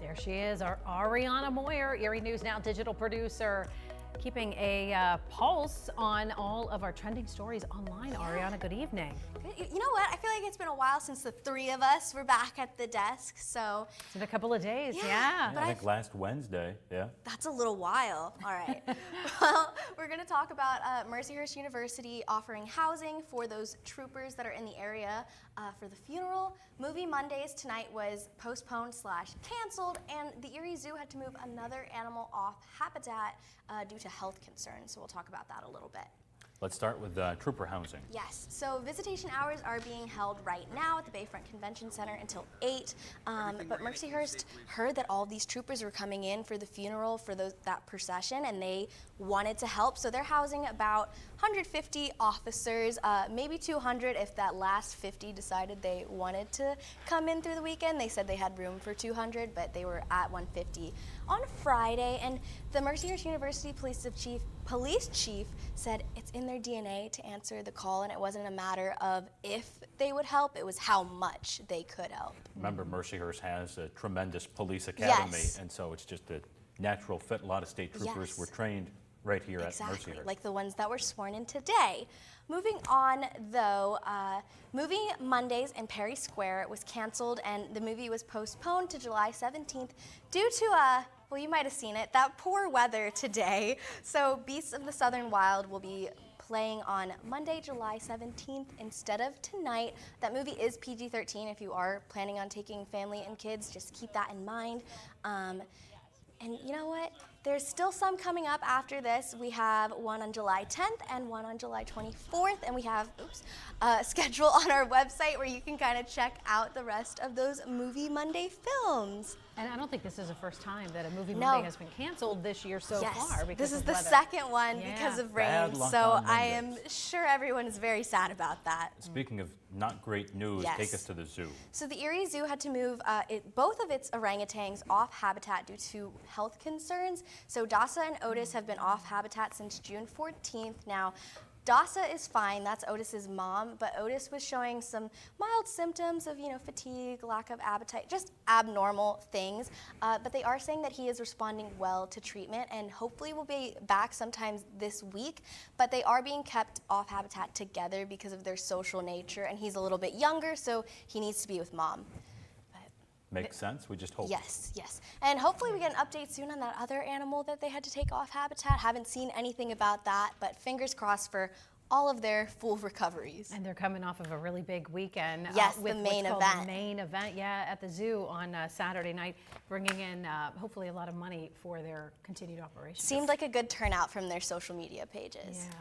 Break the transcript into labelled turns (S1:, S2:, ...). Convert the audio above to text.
S1: There she is, our Ariana Moyer, Erie News Now digital producer, keeping a pulse on all of our trending stories online. Yeah. Ariana, good evening.
S2: You know what? I feel like it's been a while since the three of us were back at the desk, so.
S1: It's been a couple of days, yeah.
S3: Yeah, I think last Wednesday, yeah.
S2: That's a little while. All right. Well, we're going to talk about Mercyhurst University offering housing for those troopers that are in the area for the funeral. Movie Mondays tonight was postponed/canceled, and the Erie Zoo had to move another animal off habitat due to health concerns. So we'll talk about that a little bit.
S3: Let's start with trooper housing.
S2: Yes, so visitation hours are being held right now at the Bayfront Convention Center until 8. But Mercyhurst heard that all of these troopers were coming in for the funeral for that procession, and they wanted to help. So they're housing about 150 officers, maybe 200 if that last 50 decided they wanted to come in through the weekend. They said they had room for 200, but they were at 150 on Friday. And the Mercyhurst University police chief said it's in their DNA to answer the call, and it wasn't a matter of if they would help, it was how much they could help.
S3: Remember, Mercyhurst has a tremendous police academy,
S2: yes.
S3: And so it's just a natural fit. A lot of state troopers
S2: yes.
S3: were trained right here
S2: exactly,
S3: at Mercyhurst.
S2: like the ones that were sworn in today. Moving on, though, Movie Mondays in Perry Square was canceled, and the movie was postponed to July 17th due to well, you might have seen it, that poor weather today. So Beasts of the Southern Wild will be playing on Monday, July 17th instead of tonight. That movie is PG-13. If you are planning on taking family and kids, just keep that in mind. And you know what? There's still some coming up after this. We have one on July 10th and one on July 24th, and we have a schedule on our website where you can kind of check out the rest of those Movie Monday films.
S1: And I don't think this is the first time that a Movie Monday has been canceled this year so far.
S2: This is the
S1: weather.
S2: second one because of rain,
S3: Bad luck
S2: so
S3: on
S2: I am sure everyone is very sad about that.
S3: Speaking of not great news, take us to the zoo.
S2: So the Erie Zoo had to move both of its orangutans off habitat due to health concerns. So Dasa and Otis have been off habitat since June 14th. Now, Dasa is fine, that's Otis's mom, but Otis was showing some mild symptoms of, fatigue, lack of appetite, just abnormal things. But they are saying that he is responding well to treatment and hopefully will be back sometime this week. But they are being kept off habitat together because of their social nature, and he's a little bit younger, so he needs to be with mom.
S3: Makes sense, we just hope.
S2: Yes, yes. And hopefully we get an update soon on that other animal that they had to take off habitat. Haven't seen anything about that, but fingers crossed for all of their full recoveries.
S1: And they're coming off of a really big weekend.
S2: Yes,
S1: with
S2: the main
S1: what's
S2: event.
S1: called the main event, at the zoo on Saturday night, bringing in hopefully a lot of money for their continued operations.
S2: Seemed like a good turnout from their social media pages.
S1: Yeah.